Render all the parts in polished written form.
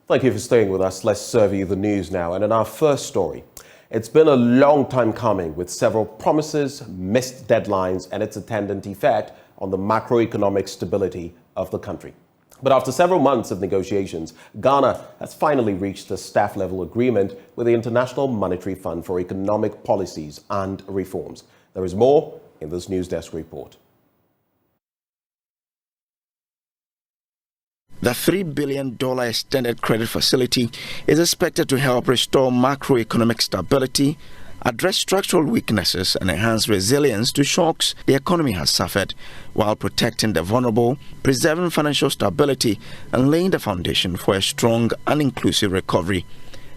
Thank you for staying with us. Let's serve you the news now. And in our first story, it's been a long time coming with several promises, missed deadlines, and its attendant effect on the macroeconomic stability of the country. But after several months of negotiations, Ghana has finally reached a staff-level agreement with the International Monetary Fund for economic policies and reforms. There is more in this News Desk report. The $3 billion extended credit facility is expected to help restore macroeconomic stability, address structural weaknesses, and enhance resilience to shocks the economy has suffered, while protecting the vulnerable, preserving financial stability, and laying the foundation for a strong and inclusive recovery.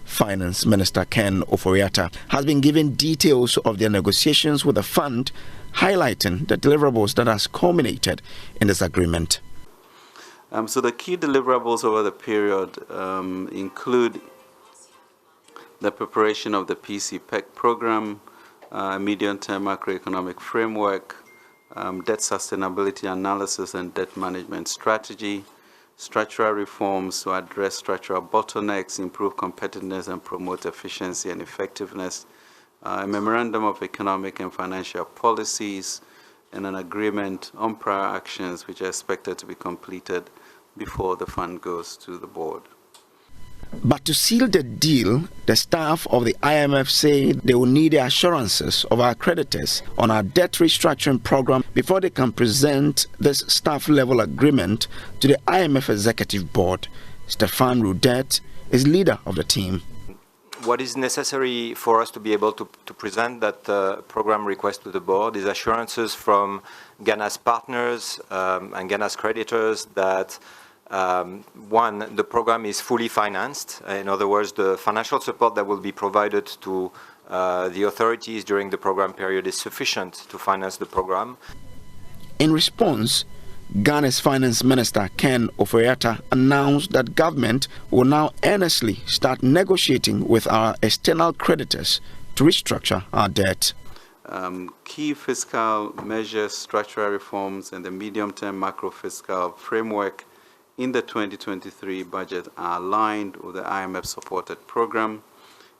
Finance Minister Ken Ofori-Atta has been given details of their negotiations with the fund, highlighting the deliverables that has culminated in this agreement. So the key deliverables over the period include the preparation of the PCPEC program, medium-term macroeconomic framework, debt sustainability analysis and debt management strategy, structural reforms to address structural bottlenecks, improve competitiveness and promote efficiency and effectiveness, a memorandum of economic and financial policies, and an agreement on prior actions which are expected to be completed before the fund goes to the board. But to seal the deal, the staff of the IMF say they will need the assurances of our creditors on our debt restructuring program before they can present this staff-level agreement to the IMF Executive Board. Stéphane Roudet is leader of the team. What is necessary for us to be able to present that program request to the board is assurances from Ghana's partners and Ghana's creditors that one, the program is fully financed. In other words, the financial support that will be provided to the authorities during the program period is sufficient to finance the program. In response, Ghana's Finance Minister Ken Ofori-Atta announced that government will now earnestly start negotiating with our external creditors to restructure our debt. Key fiscal measures, structural reforms, and the medium-term macro-fiscal framework in the 2023 budget are aligned with the IMF-supported program.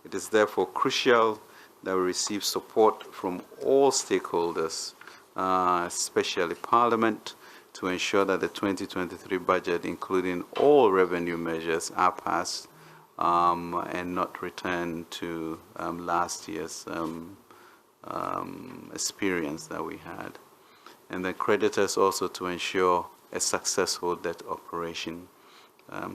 It is therefore crucial that we receive support from all stakeholders, especially Parliament, to ensure that the 2023 budget, including all revenue measures, are passed and not return to last year's experience that we had. And the creditors also to ensure a successful debt operation.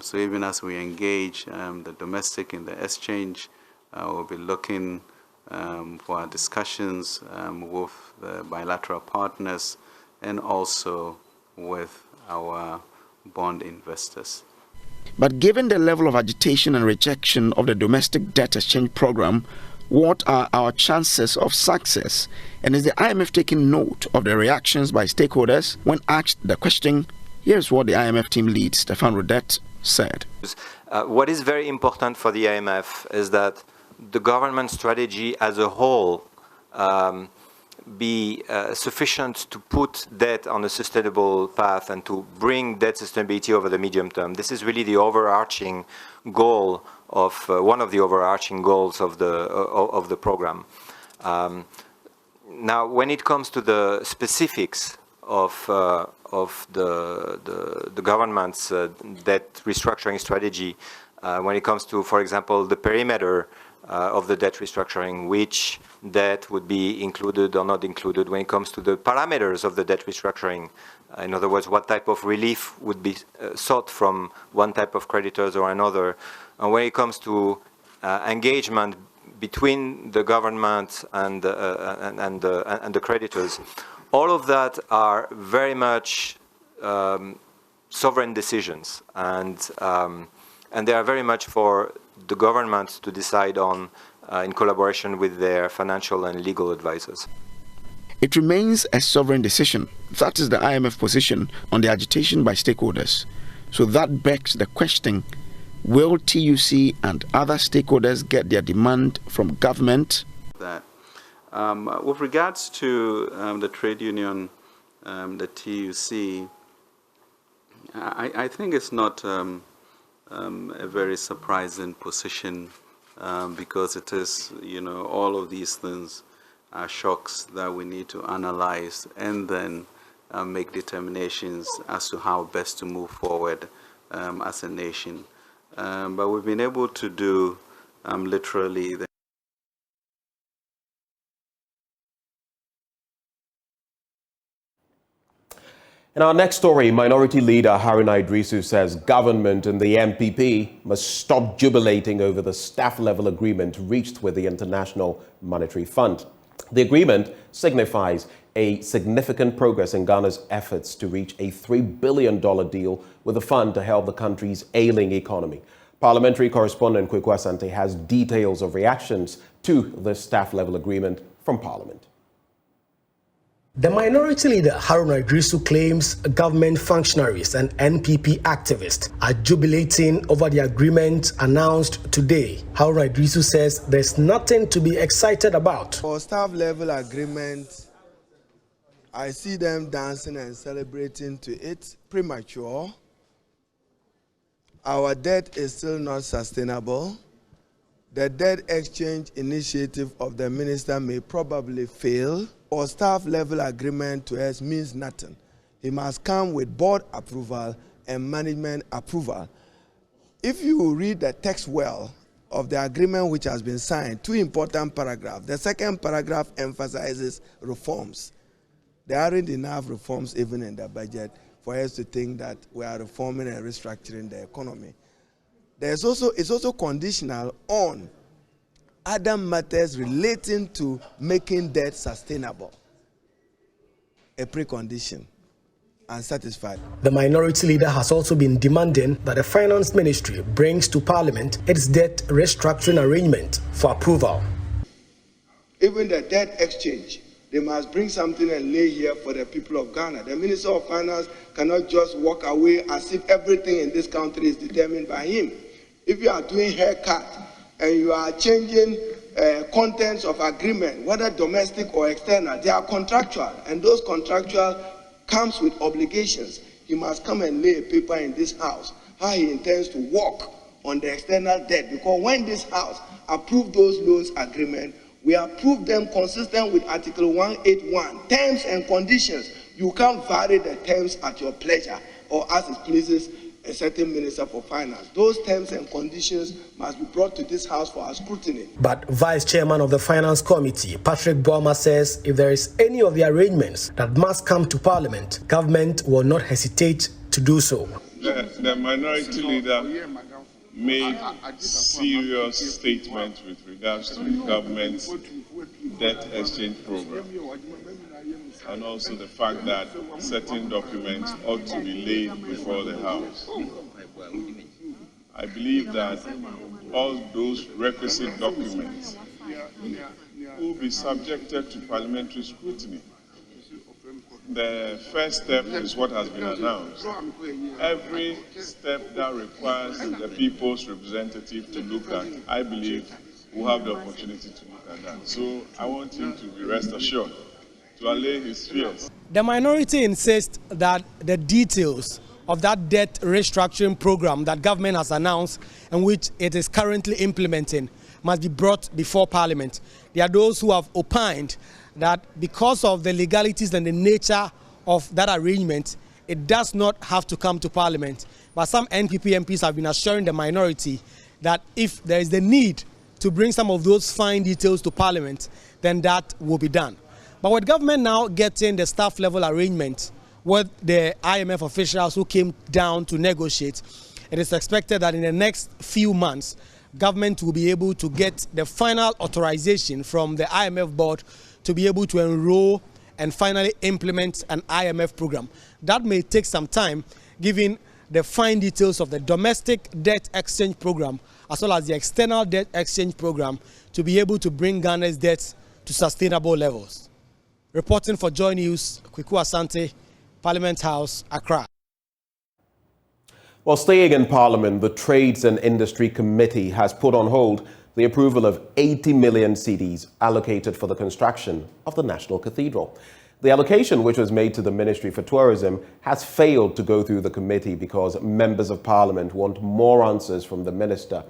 So even as we engage the domestic in the exchange, we'll be looking for our discussions with the bilateral partners and also with our bond investors. But given the level of agitation and rejection of the domestic debt exchange program, what are our chances of success? And is the IMF taking note of the reactions by stakeholders? When asked the question, here's what the IMF team lead, Stéphane Roudet, said. What is very important for the IMF is that the government strategy as a whole be sufficient to put debt on a sustainable path and to bring debt sustainability over the medium term. This is really the overarching goal of one of the overarching goals of the program. Now, when it comes to the specifics of the government's debt restructuring strategy, when it comes to, for example, the perimeter of the debt restructuring, which debt would be included or not included, when it comes to the parameters of the debt restructuring, in other words, what type of relief would be sought from one type of creditors or another, and when it comes to engagement between the government and the creditors, all of that are very much sovereign decisions, and they are very much for the government to decide on in collaboration with their financial and legal advisors. It remains a sovereign decision. That is the IMF position on the agitation by stakeholders. So that begs the question, will TUC and other stakeholders get their demand from government? With regards to the trade union, the TUC, I think it's not a very surprising position because it is, all of these things are shocks that we need to analyze and then make determinations as to how best to move forward as a nation. But we've been able to do literally the In our next story, Minority Leader Haruna Idrisu says government and the MPP must stop jubilating over the staff-level agreement reached with the International Monetary Fund. The agreement signifies a significant progress in Ghana's efforts to reach a $3 billion deal with the fund to help the country's ailing economy. Parliamentary correspondent Kwaku Asante has details of reactions to the staff-level agreement from Parliament. The Minority Leader Haruna Idrisu claims government functionaries and NPP activists are jubilating over the agreement announced today. Haruna Idrisu says there's nothing to be excited about. For staff-level agreement, I see them dancing and celebrating to it premature. Our debt is still not sustainable. The debt exchange initiative of the minister may probably fail. Or staff-level agreement to us means nothing. He must come with board approval and management approval. If you read the text well of the agreement which has been signed, two important paragraphs. The second paragraph emphasizes reforms. There aren't enough reforms even in the budget for us to think that we are reforming and restructuring the economy. It's also conditional on other matters relating to making debt sustainable. A precondition. Unsatisfied. The Minority Leader has also been demanding that the Finance Ministry brings to Parliament its debt restructuring arrangement for approval. Even the debt exchange, they must bring something and lay here for the people of Ghana. The Minister of Finance cannot just walk away as if everything in this country is determined by him. If you are doing haircut and you are changing contents of agreement, whether domestic or external, they are contractual, and those contractual comes with obligations. He must come and lay a paper in this house how he intends to work on the external debt, because when this house approved those loans agreement, we approved them consistent with Article 181, terms and conditions. You can't vary the terms at your pleasure or as it pleases a certain Minister for Finance. Those terms and conditions must be brought to this house for our scrutiny. But Vice Chairman of the Finance Committee, Patrick Boama, says if there is any of the arrangements that must come to Parliament, government will not hesitate to do so. The Minority Leader made serious statements with regards to the government's debt exchange program, and also the fact that certain documents ought to be laid before the House. I believe that all those requisite documents will be subjected to parliamentary scrutiny. The first step is what has been announced. Every step that requires the people's representative to look at, I believe, will have the opportunity to look at that. So I want him to be rest assured, to allay his fears. The minority insists that the details of that debt restructuring program that government has announced and which it is currently implementing must be brought before Parliament. There are those who have opined that because of the legalities and the nature of that arrangement, it does not have to come to Parliament. But some NPP MPs have been assuring the minority that if there is the need to bring some of those fine details to Parliament, then that will be done. But with government now getting the staff level arrangement with the IMF officials who came down to negotiate, it is expected that in the next few months, government will be able to get the final authorization from the IMF board to be able to enroll and finally implement an IMF program. That may take some time, given the fine details of the domestic debt exchange program as well as the external debt exchange program to be able to bring Ghana's debts to sustainable levels. Reporting for Joy News, Kwaku Asante, Parliament House, Accra. While staying in Parliament, the Trades and Industry Committee has put on hold the approval of 80 million cedis allocated for the construction of the National Cathedral. The allocation, which was made to the Ministry for Tourism, has failed to go through the committee because members of Parliament want more answers from the minister.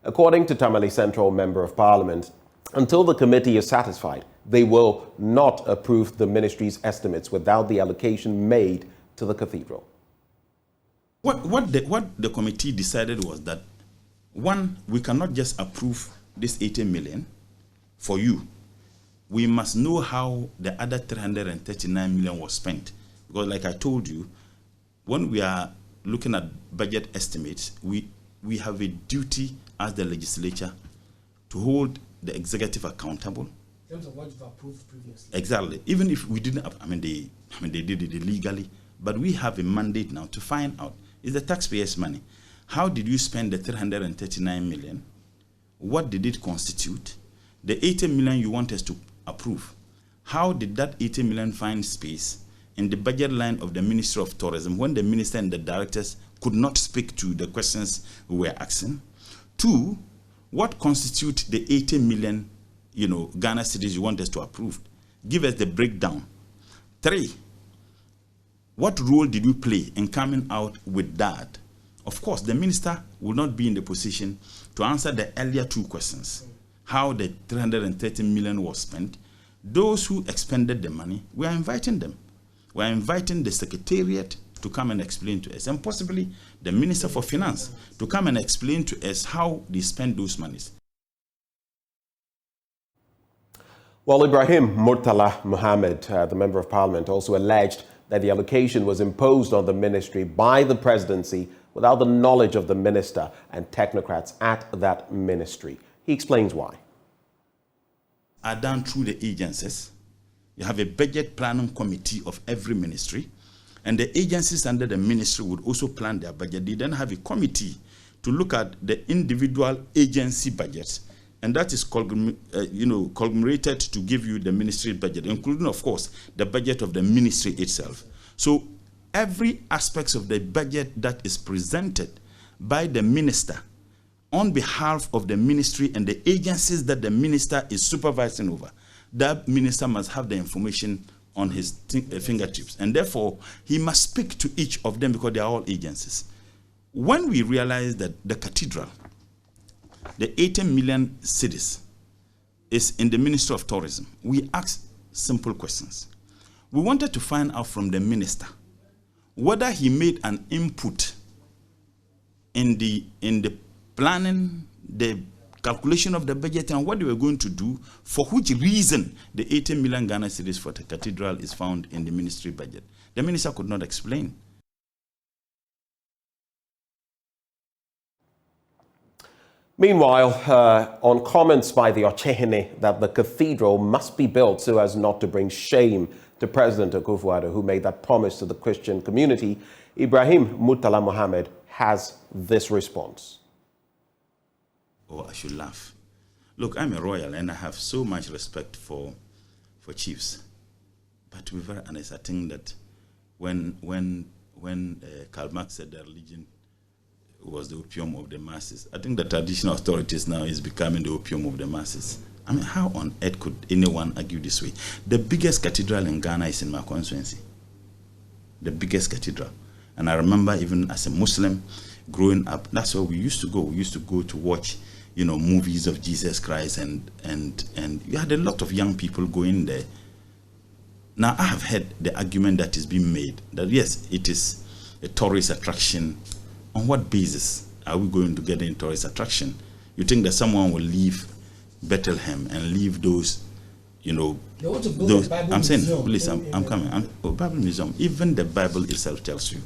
According to Tamale Central Member of Parliament, until the committee is satisfied, they will not approve the ministry's estimates without the allocation made to the cathedral. What the committee decided was that, one, we cannot just approve this 80 million for you. We must know how the other 339 million was spent. Because like I told you, when we are looking at budget estimates, we have a duty as the legislature to hold the executive accountable. In terms of what you've approved previously. Exactly. Even if we didn't, they did it illegally, but we have a mandate now to find out, is the taxpayers' money. How did you spend the 339 million? What did it constitute? The 80 million you want us to approve, how did that 80 million find space in the budget line of the Ministry of Tourism when the minister and the directors could not speak to the questions we were asking? Two, what constitute the 80 million, Ghana cedis you want us to approve? Give us the breakdown. Three, what role did you play in coming out with that? Of course, the minister will not be in the position to answer the earlier two questions. How the 330 million was spent. Those who expended the money, we are inviting them. We are inviting the Secretariat to come and explain to us, and possibly the Minister for Finance to come and explain to us how they spend those monies. Well, Ibrahim Murtala Mohammed, the Member of Parliament, also alleged that the allocation was imposed on the ministry by the presidency without the knowledge of the minister and technocrats at that ministry. He explains why. Are done through the agencies. You have a budget planning committee of every ministry, and the agencies under the ministry would also plan their budget. They then have a committee to look at the individual agency budgets, and that is conglomerated to give you the ministry budget, including, of course, the budget of the ministry itself. So every aspect of the budget that is presented by the minister on behalf of the ministry and the agencies that the minister is supervising over, that minister must have the information on his fingertips. And therefore, he must speak to each of them because they are all agencies. When we realize that the cathedral, the 80 million cedis, is in the Ministry of Tourism, we asked simple questions. We wanted to find out from the minister whether he made an input in the planning, the calculation of the budget, and what they were going to do, for which reason the 80 million Ghana cedis for the cathedral is found in the ministry budget. The minister could not explain. Meanwhile, on comments by the Ochehene that the cathedral must be built so as not to bring shame to President Akufo-Addo, who made that promise to the Christian community, Ibrahim Murtala Mohammed has this response. Oh, I should laugh. Look, I'm a royal and I have so much respect for chiefs. But to be very honest, I think that when Karl Marx said that religion was the opium of the masses, I think the traditional authorities now is becoming the opium of the masses. I mean, how on earth could anyone argue this way? The biggest cathedral in Ghana is in my constituency. The biggest cathedral. And I remember even as a Muslim growing up, that's where we used to go. We used to go to watch, movies of Jesus Christ, and you had a lot of young people going there. Now, I have heard the argument that is being made that yes, it is a tourist attraction. On what basis are we going to get in tourist attraction? You think that someone will leave Bethlehem and leave those, They want to build those, a Bible I'm saying, museum. please, I'm coming. Bible museum. Even the Bible itself tells you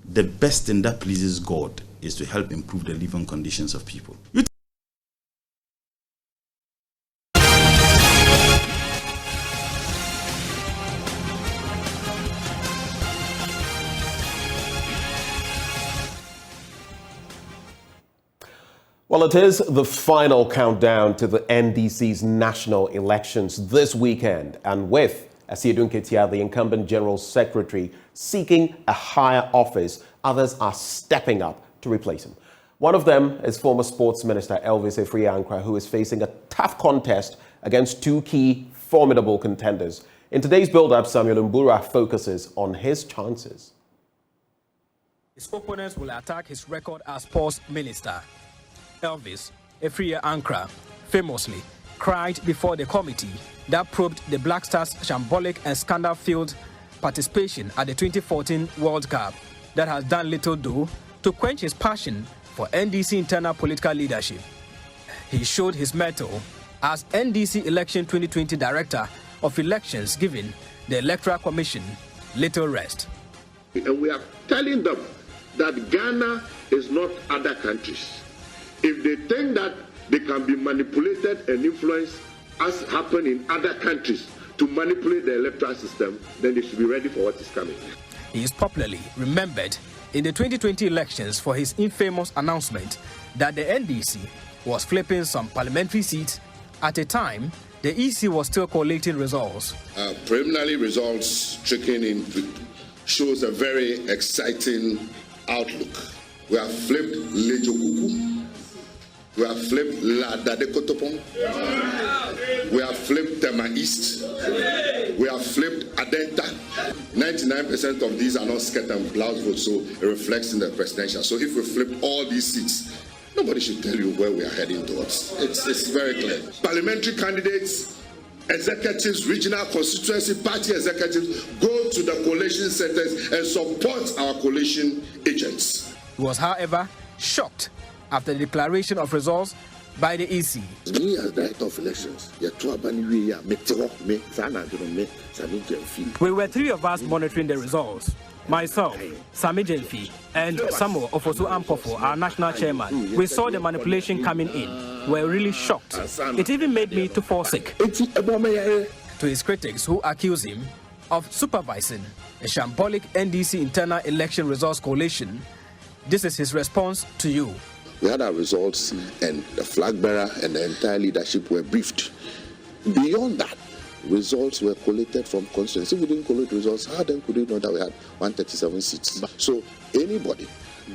the best thing that pleases God is to help improve the living conditions of people. Well, it is the final countdown to the NDC's national elections this weekend. And with Asiedu Nketia, the incumbent General Secretary, seeking a higher office, others are stepping up to replace him. One of them is former Sports Minister Elvis Efria Ankra, who is facing a tough contest against two key formidable contenders. In today's build-up, Samuel Mbura focuses on his chances. His opponents will attack his record as sports minister. Elvis Efria Ankra famously cried before the committee that probed the Black Stars' shambolic and scandal-filled participation at the 2014 World Cup that has done little to quench his passion for NDC internal political leadership. He showed his mettle as NDC Election 2020 Director of Elections, giving the Electoral Commission little rest. And we are telling them that Ghana is not other countries. If they think that they can be manipulated and influenced as happened in other countries to manipulate the electoral system, then they should be ready for what is coming. He is popularly remembered in the 2020 elections for his infamous announcement that the NDC was flipping some parliamentary seats at a time the EC was still collating results. Preliminary results trickling in shows a very exciting outlook. We have flipped Lejokuku. We have flipped La Dadekotopon. We have flipped Tema East. We have flipped Adenta. 99% of these are not skirt and blouse votes, so it reflects in the presidential. So if we flip all these seats, nobody should tell you where we are heading towards. It's very clear. Parliamentary candidates, executives, regional constituency, party executives go to the coalition centers and support our coalition agents. He was, however, shocked after the declaration of results by the EC. Me as director of elections, we were three of us monitoring the results. Myself, Sami Jenfi, and Samuel Ofosu Ampofo, our national chairman. We saw the manipulation coming in. We were really shocked. It even made me to fall sick. To his critics who accuse him of supervising a shambolic NDC internal election results coalition, this is his response to you. We had our results and the flag bearer and the entire leadership were briefed. Beyond that, results were collated from constituency. If we didn't collate results, how then could we know that we had 137 seats? So anybody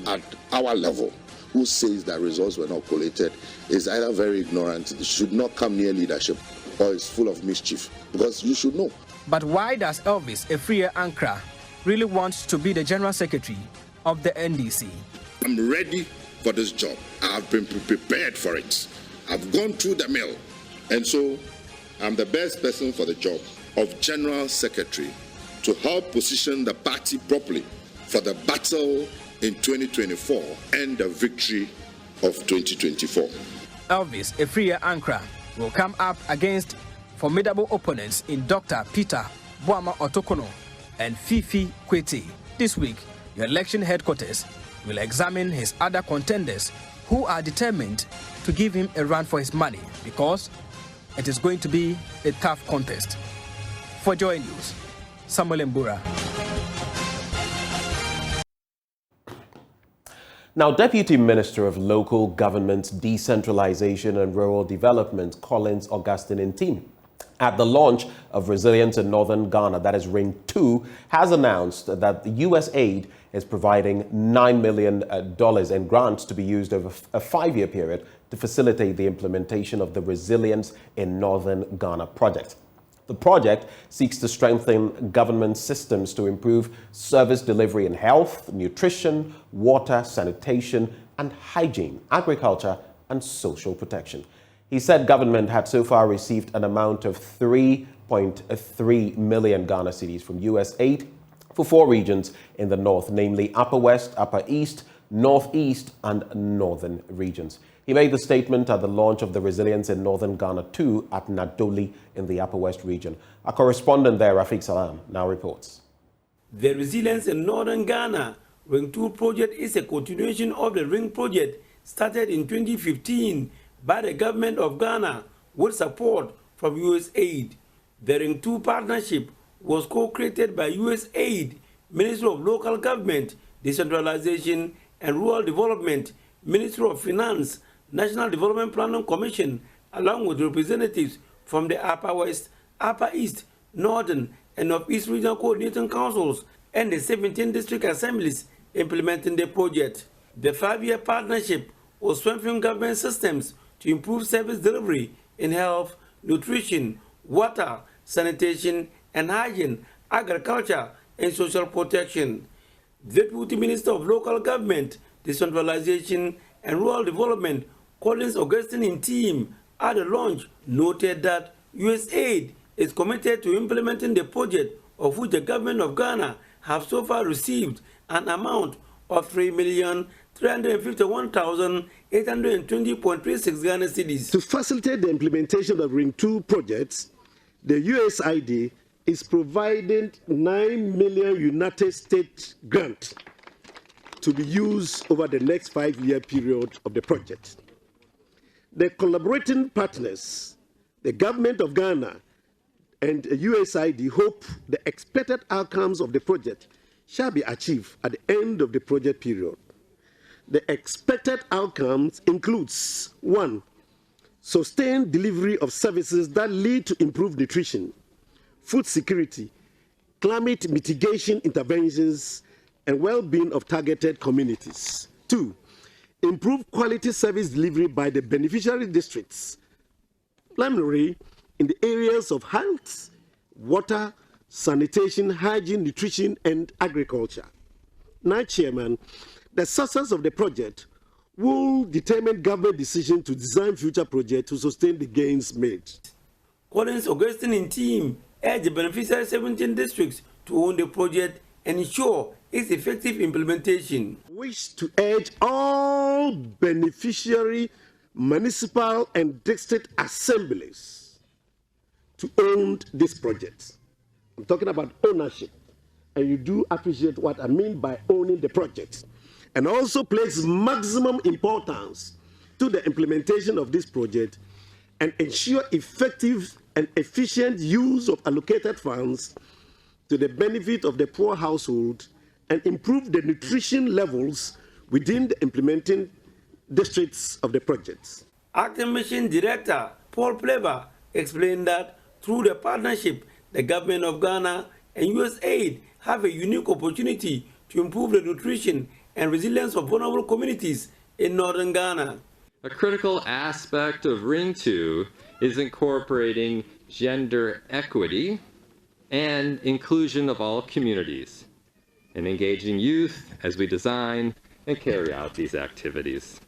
at our level who says that results were not collated is either very ignorant, should not come near leadership, or is full of mischief, because you should know. But why does Elvis Efria Ankra really want to be the General Secretary of the NDC? I'm ready for this job. I've been prepared for it. I've gone through the mill. And so I'm the best person for the job of General Secretary to help position the party properly for the battle in 2024 and the victory of 2024. Elvis Efria Ankra will come up against formidable opponents in Dr. Peter Boama Otokono and Fifi Kweti. This week, your election headquarters will examine his other contenders who are determined to give him a run for his money, because it is going to be a tough contest. For Joy News, Samuel Mbura. Now, Deputy Minister of Local Government, Decentralization and Rural Development, Collins Augustine Ntim, at the launch of Resilience in Northern Ghana, that is Ring 2, has announced that the USAID is providing $9 million in grants to be used over a 5-year period to facilitate the implementation of the Resilience in Northern Ghana project. The project seeks to strengthen government systems to improve service delivery in health, nutrition, water, sanitation, and hygiene, agriculture, and social protection. He said government had so far received an amount of 3.3 million Ghana cedis from USAID for 4 regions in the north, namely Upper West, Upper East, Northeast, and Northern regions. He made the statement at the launch of the Resilience in Northern Ghana 2 at Nadoli in the Upper West region. Our correspondent there, Rafiq Salam, now reports. The Resilience in Northern Ghana Ring 2 project is a continuation of the Ring project started in 2015 by the government of Ghana with support from USAID. The Ring 2 partnership was co-created by USAID, Ministry of Local Government, Decentralization and Rural Development, Ministry of Finance, National Development Planning Commission, along with representatives from the Upper West, Upper East, Northern and Northeast Regional Coordinating Councils and the 17 district assemblies implementing the project. The 5-year partnership will strengthen government systems to improve service delivery in health, nutrition, water, sanitation, and hygiene, agriculture, and social protection. The Deputy Minister of Local Government, Decentralization and Rural Development, Collins Augustine team, at the launch noted that USAID is committed to implementing the project, of which the government of Ghana have so far received an amount of 3,351,820.36 Ghana cedis. To facilitate the implementation of Ring 2 projects, the USAID is providing 9 million United States grant to be used over the next 5-year period of the project. The collaborating partners, the government of Ghana and USAID, hope the expected outcomes of the project shall be achieved at the end of the project period. The expected outcomes includes 1. Sustained delivery of services that lead to improved nutrition, food security, climate mitigation interventions, and well-being of targeted communities. 2. Improve quality service delivery by the beneficiary districts, primarily in the areas of health, water, sanitation, hygiene, nutrition, and agriculture. Now, Chairman, the success of the project will determine government decision to design future projects to sustain the gains made. Collins Augustine and team urged the beneficiary 17 districts to own the project and ensure its effective implementation. Wish to urge all beneficiary, municipal, and district assemblies to own this project. I'm talking about ownership, and you do appreciate what I mean by owning the project, and also place maximum importance to the implementation of this project and ensure effective and efficient use of allocated funds to the benefit of the poor household and improve the nutrition levels within the implementing districts of the projects. Acting Mission Director Paul Pleber explained that through the partnership, the government of Ghana and USAID have a unique opportunity to improve the nutrition and resilience of vulnerable communities in northern Ghana. A critical aspect of Ring 2 is incorporating gender equity and inclusion of all communities, and engaging youth as we design and carry out these activities.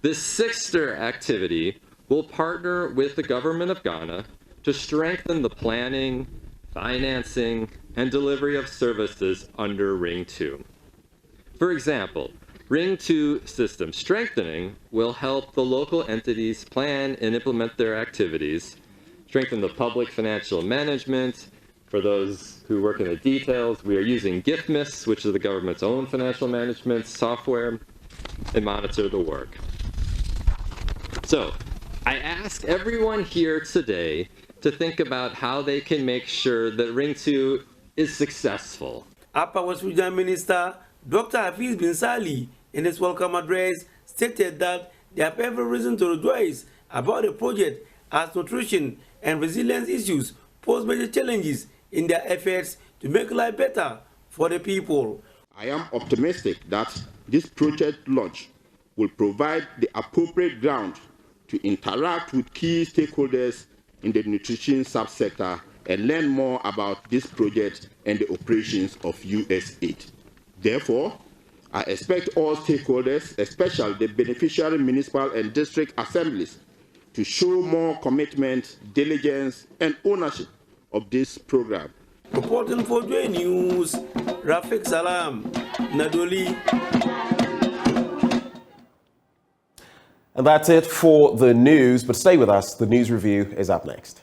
This sister activity will partner with the government of Ghana to strengthen the planning, financing, and delivery of services under Ring 2. For example, Ring 2 system strengthening will help the local entities plan and implement their activities, strengthen the public financial management. For those who work in the details, we are using GIFMIS, which is the government's own financial management software, and monitor the work. So, I ask everyone here today to think about how they can make sure that Ring 2 is successful. Upper West Region Minister Dr. Hafiz Bin Sali, in his welcome address, stated that they have every reason to rejoice about the project as nutrition and resilience issues pose major challenges in their efforts to make life better for the people. I am optimistic that this project launch will provide the appropriate ground to interact with key stakeholders in the nutrition subsector and learn more about this project and the operations of USAID. Therefore, I expect all stakeholders, especially the beneficiary municipal and district assemblies, to show more commitment, diligence, and ownership of this program. Reporting for Joy News, Rafik Salam, Nadoli. And that's it for the news, but stay with us. The news review is up next.